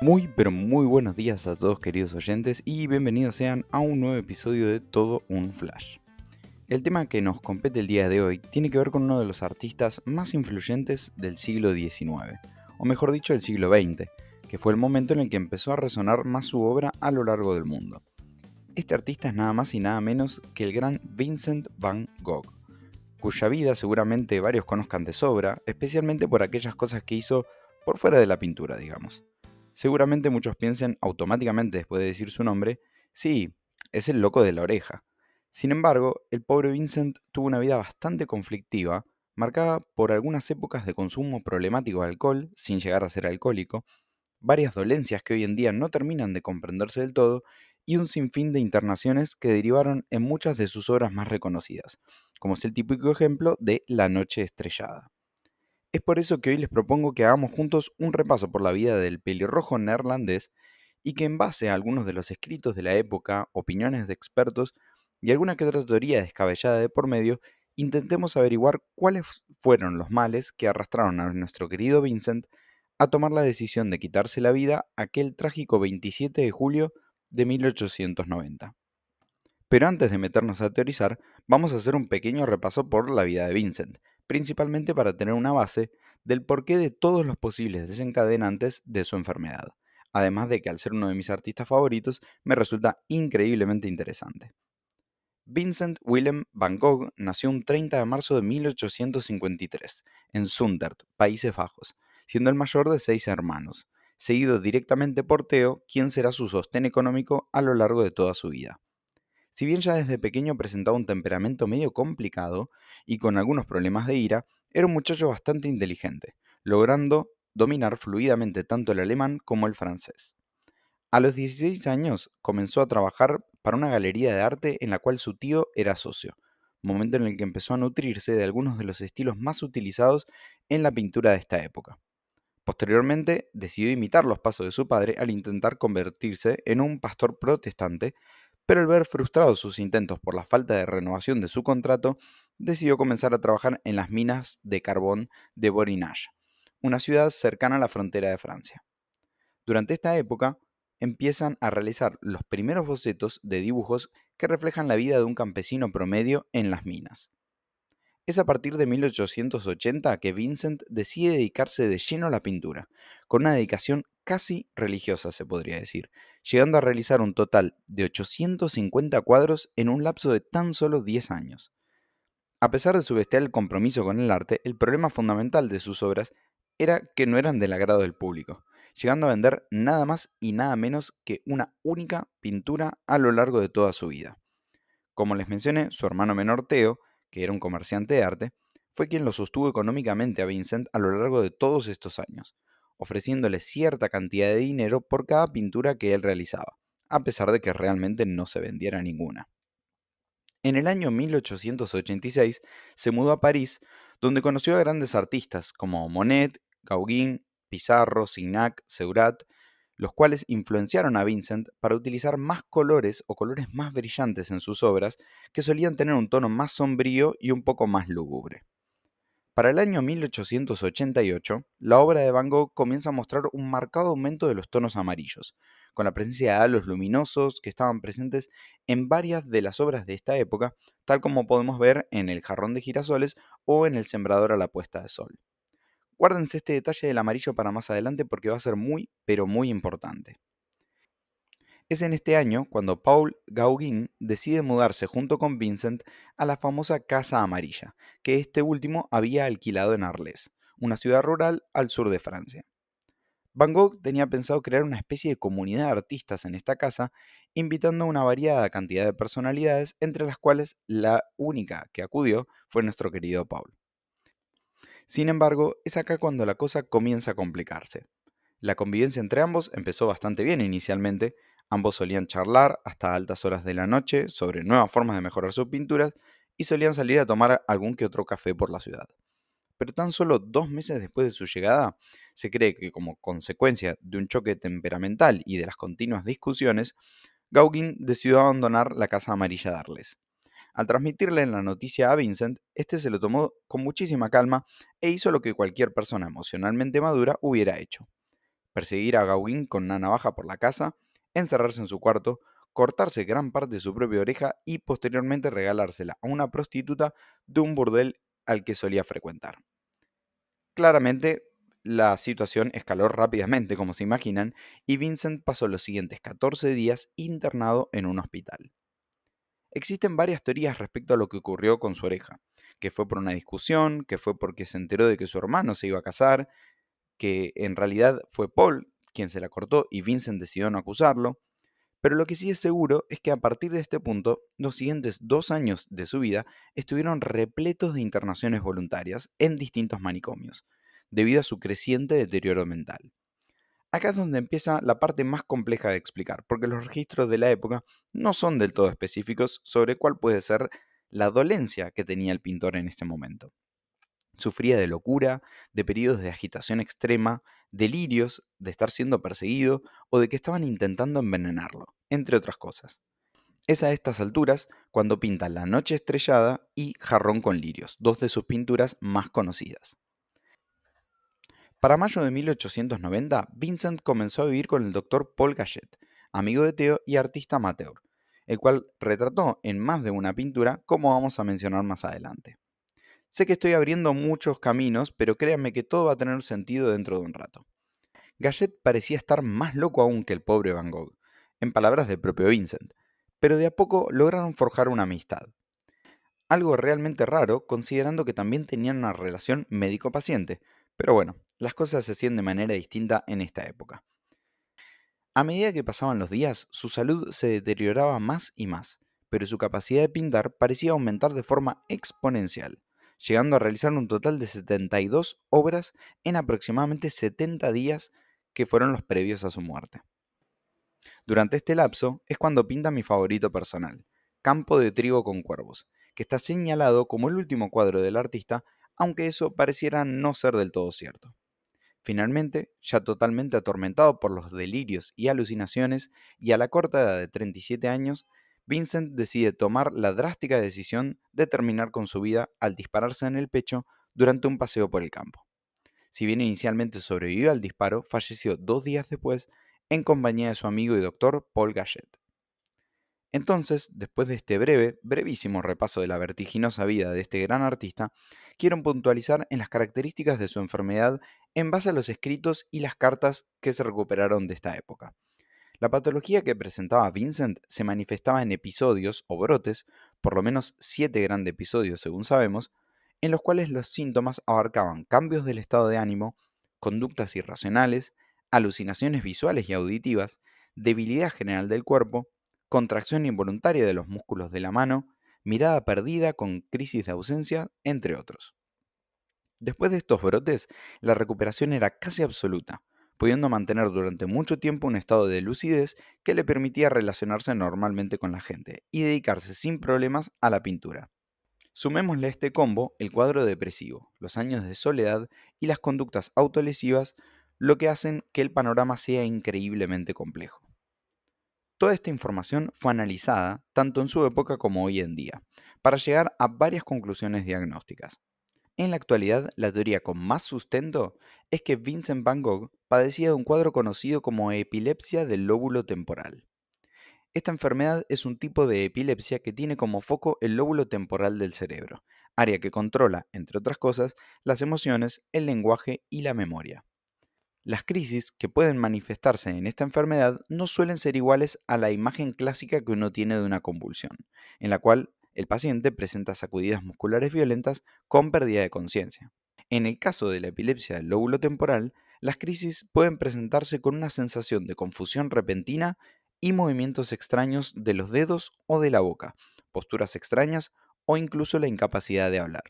Muy pero muy buenos días a todos queridos oyentes y bienvenidos sean a un nuevo episodio de Todo un Flash. El tema que nos compete el día de hoy tiene que ver con uno de los artistas más influyentes del siglo XIX, o mejor dicho del siglo XX, que fue el momento en el que empezó a resonar más su obra a lo largo del mundo. Este artista es nada más y nada menos que el gran Vincent van Gogh, cuya vida seguramente varios conozcan de sobra, especialmente por aquellas cosas que hizo por fuera de la pintura, digamos. Seguramente muchos piensen automáticamente después de decir su nombre, sí, es el loco de la oreja. Sin embargo, el pobre Vincent tuvo una vida bastante conflictiva, marcada por algunas épocas de consumo problemático de alcohol, sin llegar a ser alcohólico, varias dolencias que hoy en día no terminan de comprenderse del todo, y un sinfín de internaciones que derivaron en muchas de sus obras más reconocidas, como es el típico ejemplo de La Noche Estrellada. Es por eso que hoy les propongo que hagamos juntos un repaso por la vida del pelirrojo neerlandés y que en base a algunos de los escritos de la época, opiniones de expertos y alguna que otra teoría descabellada de por medio, intentemos averiguar cuáles fueron los males que arrastraron a nuestro querido Vincent a tomar la decisión de quitarse la vida aquel trágico 27 de julio de 1890. Pero antes de meternos a teorizar, vamos a hacer un pequeño repaso por la vida de Vincent, principalmente para tener una base del porqué de todos los posibles desencadenantes de su enfermedad, además de que al ser uno de mis artistas favoritos me resulta increíblemente interesante. Vincent Willem van Gogh nació un 30 de marzo de 1853 en Zundert, Países Bajos, siendo el mayor de 6 hermanos, seguido directamente por Theo, quien será su sostén económico a lo largo de toda su vida. Si bien ya desde pequeño presentaba un temperamento medio complicado y con algunos problemas de ira, era un muchacho bastante inteligente, logrando dominar fluidamente tanto el alemán como el francés. A los 16 años comenzó a trabajar para una galería de arte en la cual su tío era socio, momento en el que empezó a nutrirse de algunos de los estilos más utilizados en la pintura de esta época. Posteriormente decidió imitar los pasos de su padre al intentar convertirse en un pastor protestante, pero al ver frustrados sus intentos por la falta de renovación de su contrato, decidió comenzar a trabajar en las minas de carbón de Borinage, una ciudad cercana a la frontera de Francia. Durante esta época, empiezan a realizar los primeros bocetos de dibujos que reflejan la vida de un campesino promedio en las minas. Es a partir de 1880 que Vincent decide dedicarse de lleno a la pintura, con una dedicación casi religiosa se podría decir, llegando a realizar un total de 850 cuadros en un lapso de tan solo 10 años. A pesar de su bestial compromiso con el arte, el problema fundamental de sus obras era que no eran del agrado del público, llegando a vender nada más y nada menos que una única pintura a lo largo de toda su vida. Como les mencioné, su hermano menor Theo, que era un comerciante de arte, fue quien lo sostuvo económicamente a Vincent a lo largo de todos estos años, ofreciéndole cierta cantidad de dinero por cada pintura que él realizaba, a pesar de que realmente no se vendiera ninguna. En el año 1886 se mudó a París, donde conoció a grandes artistas como Monet, Gauguin, Pissarro, Signac, Seurat, los cuales influenciaron a Vincent para utilizar más colores o colores más brillantes en sus obras, que solían tener un tono más sombrío y un poco más lúgubre. Para el año 1888, la obra de Van Gogh comienza a mostrar un marcado aumento de los tonos amarillos, con la presencia de halos luminosos que estaban presentes en varias de las obras de esta época, tal como podemos ver en El jarrón de girasoles o en El sembrador a la puesta de sol. Guárdense este detalle del amarillo para más adelante porque va a ser muy, pero muy importante. Es en este año cuando Paul Gauguin decide mudarse junto con Vincent a la famosa Casa Amarilla, que este último había alquilado en Arles, una ciudad rural al sur de Francia. Van Gogh tenía pensado crear una especie de comunidad de artistas en esta casa, invitando a una variada cantidad de personalidades, entre las cuales la única que acudió fue nuestro querido Paul. Sin embargo, es acá cuando la cosa comienza a complicarse. La convivencia entre ambos empezó bastante bien inicialmente, ambos solían charlar hasta altas horas de la noche sobre nuevas formas de mejorar sus pinturas y solían salir a tomar algún que otro café por la ciudad. Pero tan solo 2 meses después de su llegada, se cree que como consecuencia de un choque temperamental y de las continuas discusiones, Gauguin decidió abandonar la Casa Amarilla de Arles. Al transmitirle la noticia a Vincent, este se lo tomó con muchísima calma e hizo lo que cualquier persona emocionalmente madura hubiera hecho. perseguir a Gauguin con una navaja por la casa, encerrarse en su cuarto, cortarse gran parte de su propia oreja y posteriormente regalársela a una prostituta de un burdel al que solía frecuentar. Claramente, la situación escaló rápidamente, como se imaginan, y Vincent pasó los siguientes 14 días internado en un hospital. Existen varias teorías respecto a lo que ocurrió con su oreja, que fue por una discusión, que fue porque se enteró de que su hermano se iba a casar, que en realidad fue Paul quien se la cortó y Vincent decidió no acusarlo, pero lo que sí es seguro es que a partir de este punto, los siguientes 2 años de su vida estuvieron repletos de internaciones voluntarias en distintos manicomios, debido a su creciente deterioro mental. Acá es donde empieza la parte más compleja de explicar, porque los registros de la época no son del todo específicos sobre cuál puede ser la dolencia que tenía el pintor en este momento. Sufría de locura, de periodos de agitación extrema, delirios, de estar siendo perseguido o de que estaban intentando envenenarlo, entre otras cosas. Es a estas alturas cuando pinta La Noche Estrellada y Jarrón con Lirios, dos de sus pinturas más conocidas. Para mayo de 1890, Vincent comenzó a vivir con el doctor Paul Gachet, amigo de Theo y artista amateur, el cual retrató en más de una pintura, como vamos a mencionar más adelante. Sé que estoy abriendo muchos caminos, pero créanme que todo va a tener sentido dentro de un rato. Gachet parecía estar más loco aún que el pobre Van Gogh, en palabras del propio Vincent, pero de a poco lograron forjar una amistad. Algo realmente raro, considerando que también tenían una relación médico-paciente, pero bueno, las cosas se hacían de manera distinta en esta época. A medida que pasaban los días, su salud se deterioraba más y más, pero su capacidad de pintar parecía aumentar de forma exponencial, llegando a realizar un total de 72 obras en aproximadamente 70 días que fueron los previos a su muerte. Durante este lapso es cuando pinta mi favorito personal, Campo de trigo con cuervos, que está señalado como el último cuadro del artista, aunque eso pareciera no ser del todo cierto. Finalmente, ya totalmente atormentado por los delirios y alucinaciones, y a la corta edad de 37 años, Vincent decide tomar la drástica decisión de terminar con su vida al dispararse en el pecho durante un paseo por el campo. Si bien inicialmente sobrevivió al disparo, falleció 2 días después en compañía de su amigo y doctor Paul Gachet. Entonces, después de este brevísimo repaso de la vertiginosa vida de este gran artista, quiero puntualizar en las características de su enfermedad en base a los escritos y las cartas que se recuperaron de esta época. La patología que presentaba Vincent se manifestaba en episodios o brotes, por lo menos 7 grandes episodios según sabemos, en los cuales los síntomas abarcaban cambios del estado de ánimo, conductas irracionales, alucinaciones visuales y auditivas, debilidad general del cuerpo, contracción involuntaria de los músculos de la mano, mirada perdida con crisis de ausencia, entre otros. Después de estos brotes, la recuperación era casi absoluta, pudiendo mantener durante mucho tiempo un estado de lucidez que le permitía relacionarse normalmente con la gente y dedicarse sin problemas a la pintura. Sumémosle a este combo el cuadro depresivo, los años de soledad y las conductas autolesivas, lo que hacen que el panorama sea increíblemente complejo. Toda esta información fue analizada tanto en su época como hoy en día, para llegar a varias conclusiones diagnósticas. En la actualidad, la teoría con más sustento es que Vincent Van Gogh padecía de un cuadro conocido como epilepsia del lóbulo temporal. Esta enfermedad es un tipo de epilepsia que tiene como foco el lóbulo temporal del cerebro, área que controla, entre otras cosas, las emociones, el lenguaje y la memoria. Las crisis que pueden manifestarse en esta enfermedad no suelen ser iguales a la imagen clásica que uno tiene de una convulsión, en la cual el paciente presenta sacudidas musculares violentas con pérdida de conciencia. En el caso de la epilepsia del lóbulo temporal, las crisis pueden presentarse con una sensación de confusión repentina y movimientos extraños de los dedos o de la boca, posturas extrañas o incluso la incapacidad de hablar.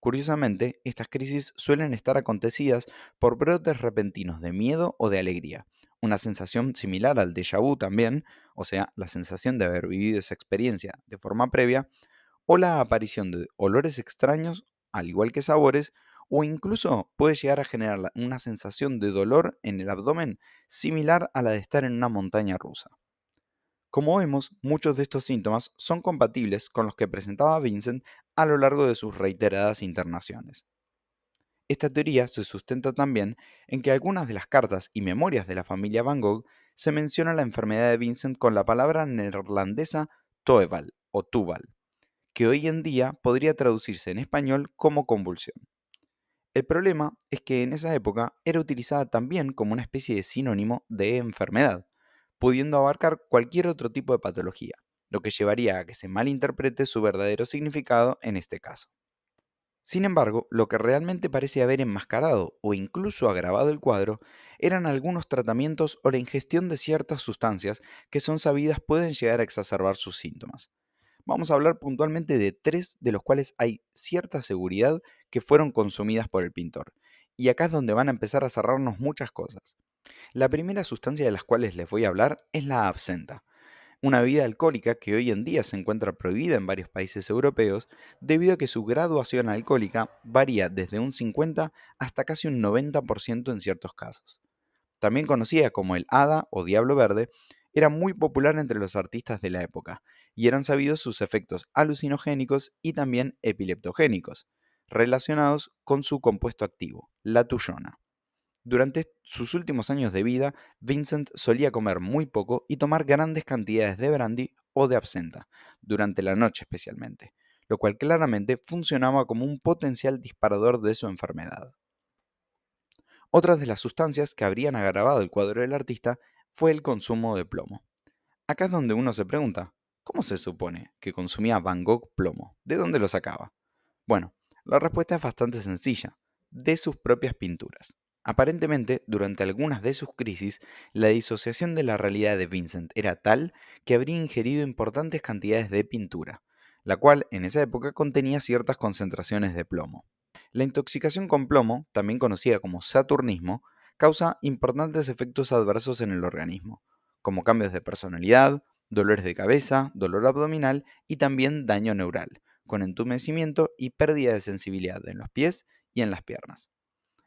Curiosamente, estas crisis suelen estar acontecidas por brotes repentinos de miedo o de alegría, una sensación similar al déjà vu también, o sea, la sensación de haber vivido esa experiencia de forma previa, o la aparición de olores extraños, al igual que sabores, o incluso puede llegar a generar una sensación de dolor en el abdomen similar a la de estar en una montaña rusa. Como vemos, muchos de estos síntomas son compatibles con los que presentaba Vincent a lo largo de sus reiteradas internaciones. Esta teoría se sustenta también en que algunas de las cartas y memorias de la familia Van Gogh se menciona la enfermedad de Vincent con la palabra neerlandesa Toeval o Tuval, que hoy en día podría traducirse en español como convulsión. El problema es que en esa época era utilizada también como una especie de sinónimo de enfermedad, pudiendo abarcar cualquier otro tipo de patología, lo que llevaría a que se malinterprete su verdadero significado en este caso. Sin embargo, lo que realmente parece haber enmascarado o incluso agravado el cuadro eran algunos tratamientos o la ingestión de ciertas sustancias que son sabidas pueden llegar a exacerbar sus síntomas. Vamos a hablar puntualmente de tres de los cuales hay cierta seguridad que fueron consumidas por el pintor. Y acá es donde van a empezar a cerrarnos muchas cosas. La primera sustancia de las cuales les voy a hablar es la absenta, una bebida alcohólica que hoy en día se encuentra prohibida en varios países europeos debido a que su graduación alcohólica varía desde un 50 hasta casi un 90% en ciertos casos. También conocida como el hada o diablo verde, era muy popular entre los artistas de la época y eran sabidos sus efectos alucinogénicos y también epileptogénicos, relacionados con su compuesto activo, la tuyona. Durante sus últimos años de vida, Vincent solía comer muy poco y tomar grandes cantidades de brandy o de absenta, durante la noche especialmente, lo cual claramente funcionaba como un potencial disparador de su enfermedad. Otras de las sustancias que habrían agravado el cuadro del artista fue el consumo de plomo. Acá es donde uno se pregunta, ¿cómo se supone que consumía Van Gogh plomo? ¿De dónde lo sacaba? Bueno, la respuesta es bastante sencilla, de sus propias pinturas. Aparentemente, durante algunas de sus crisis, la disociación de la realidad de Vincent era tal que habría ingerido importantes cantidades de pintura, la cual en esa época contenía ciertas concentraciones de plomo. La intoxicación con plomo, también conocida como saturnismo, causa importantes efectos adversos en el organismo, como cambios de personalidad, dolores de cabeza, dolor abdominal y también daño neural, con entumecimiento y pérdida de sensibilidad en los pies y en las piernas.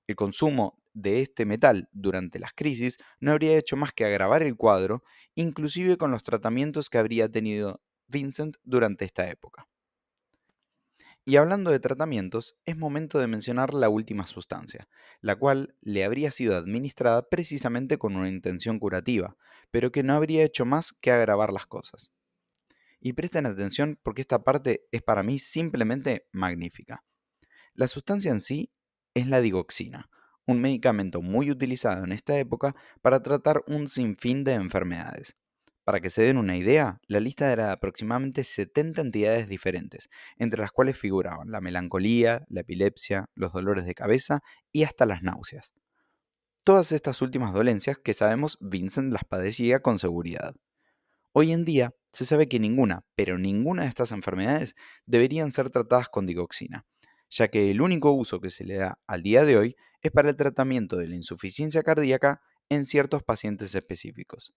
El consumo de este metal durante las crisis no habría hecho más que agravar el cuadro, inclusive con los tratamientos que habría tenido Vincent durante esta época. Y hablando de tratamientos, es momento de mencionar la última sustancia, la cual le habría sido administrada precisamente con una intención curativa, pero que no habría hecho más que agravar las cosas. Y presten atención porque esta parte es para mí simplemente magnífica. La sustancia en sí es la digoxina, un medicamento muy utilizado en esta época para tratar un sinfín de enfermedades. Para que se den una idea, la lista era de aproximadamente 70 entidades diferentes, entre las cuales figuraban la melancolía, la epilepsia, los dolores de cabeza y hasta las náuseas. Todas estas últimas dolencias que sabemos Vincent las padecía con seguridad. Hoy en día se sabe que ninguna, pero ninguna de estas enfermedades deberían ser tratadas con digoxina, ya que el único uso que se le da al día de hoy es para el tratamiento de la insuficiencia cardíaca en ciertos pacientes específicos.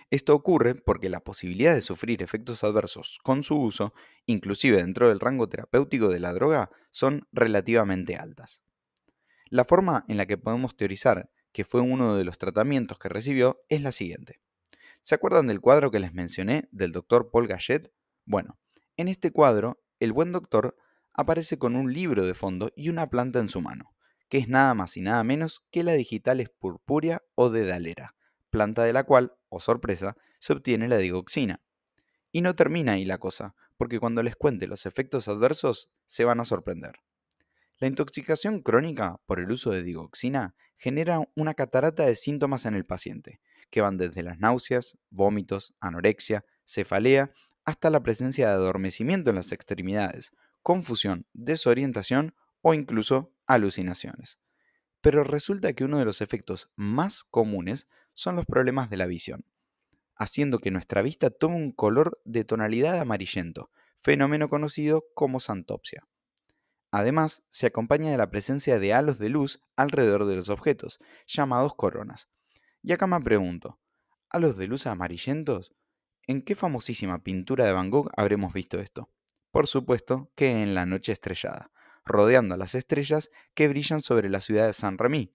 Esto ocurre porque la posibilidad de sufrir efectos adversos con su uso, inclusive dentro del rango terapéutico de la droga, son relativamente altas. La forma en la que podemos teorizar que fue uno de los tratamientos que recibió es la siguiente. ¿Se acuerdan del cuadro que les mencioné del doctor Paul Gachet? Bueno, en este cuadro, el buen doctor aparece con un libro de fondo y una planta en su mano, que es nada más y nada menos que la Digitalis purpurea o dedalera, planta de la cual, oh sorpresa, se obtiene la digoxina. Y no termina ahí la cosa, porque cuando les cuente los efectos adversos, se van a sorprender. La intoxicación crónica por el uso de digoxina genera una catarata de síntomas en el paciente, que van desde las náuseas, vómitos, anorexia, cefalea, hasta la presencia de adormecimiento en las extremidades, confusión, desorientación o incluso alucinaciones. Pero resulta que uno de los efectos más comunes son los problemas de la visión, haciendo que nuestra vista tome un color de tonalidad amarillento, fenómeno conocido como santopsia. Además, se acompaña de la presencia de halos de luz alrededor de los objetos, llamados coronas. Y acá me pregunto, ¿halos de luz amarillentos? ¿En qué famosísima pintura de Van Gogh habremos visto esto? Por supuesto que en La Noche Estrellada, rodeando a las estrellas que brillan sobre la ciudad de Saint-Rémy.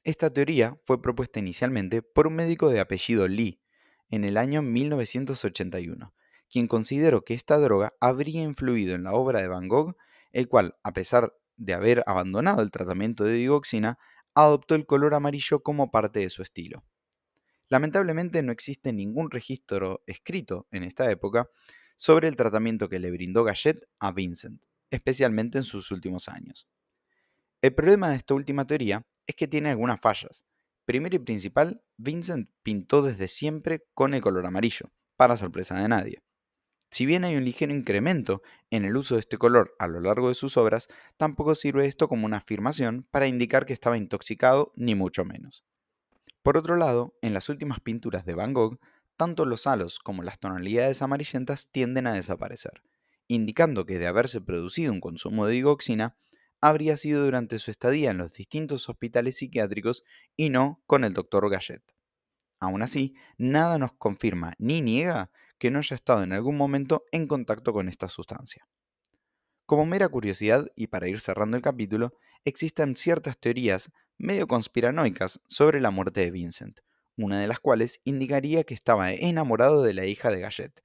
Esta teoría fue propuesta inicialmente por un médico de apellido Lee en el año 1981, quien consideró que esta droga habría influido en la obra de Van Gogh, el cual, a pesar de haber abandonado el tratamiento de digoxina, adoptó el color amarillo como parte de su estilo. Lamentablemente no existe ningún registro escrito en esta época sobre el tratamiento que le brindó Gallette a Vincent, especialmente en sus últimos años. El problema de esta última teoría es que tiene algunas fallas. Primero y principal, Vincent pintó desde siempre con el color amarillo, para sorpresa de nadie. Si bien hay un ligero incremento en el uso de este color a lo largo de sus obras, tampoco sirve esto como una afirmación para indicar que estaba intoxicado, ni mucho menos. Por otro lado, en las últimas pinturas de Van Gogh, tanto los halos como las tonalidades amarillentas tienden a desaparecer, indicando que de haberse producido un consumo de digoxina, habría sido durante su estadía en los distintos hospitales psiquiátricos y no con el doctor Gallette. Aún así, nada nos confirma ni niega que no haya estado en algún momento en contacto con esta sustancia. Como mera curiosidad, y para ir cerrando el capítulo, existen ciertas teorías medio conspiranoicas sobre la muerte de Vincent, una de las cuales indicaría que estaba enamorado de la hija de Gallette,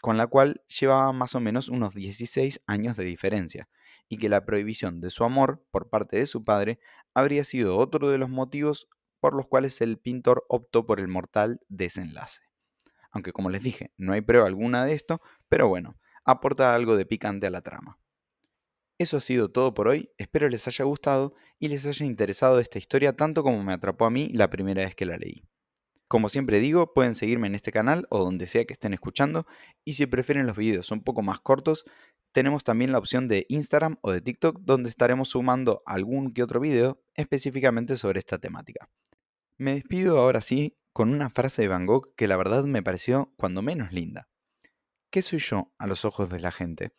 con la cual llevaba más o menos unos 16 años de diferencia, y que la prohibición de su amor por parte de su padre habría sido otro de los motivos por los cuales el pintor optó por el mortal desenlace. Aunque como les dije, no hay prueba alguna de esto, pero bueno, aporta algo de picante a la trama. Eso ha sido todo por hoy, espero les haya gustado y les haya interesado esta historia tanto como me atrapó a mí la primera vez que la leí. Como siempre digo, pueden seguirme en este canal o donde sea que estén escuchando, y si prefieren los videos un poco más cortos, tenemos también la opción de Instagram o de TikTok, donde estaremos sumando algún que otro video específicamente sobre esta temática. Me despido ahora sí con una frase de Van Gogh que la verdad me pareció cuando menos linda. ¿Qué soy yo a los ojos de la gente?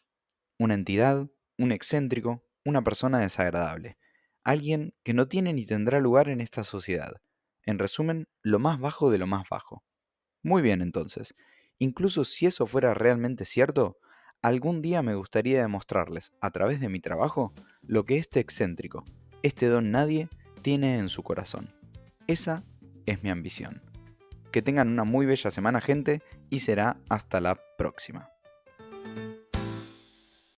Una entidad, un excéntrico, una persona desagradable, alguien que no tiene ni tendrá lugar en esta sociedad. En resumen, lo más bajo de lo más bajo. Muy bien entonces, incluso si eso fuera realmente cierto, algún día me gustaría demostrarles, a través de mi trabajo, lo que este excéntrico, este don nadie, tiene en su corazón. Esa es mi ambición. Que tengan una muy bella semana, gente, y será hasta la próxima.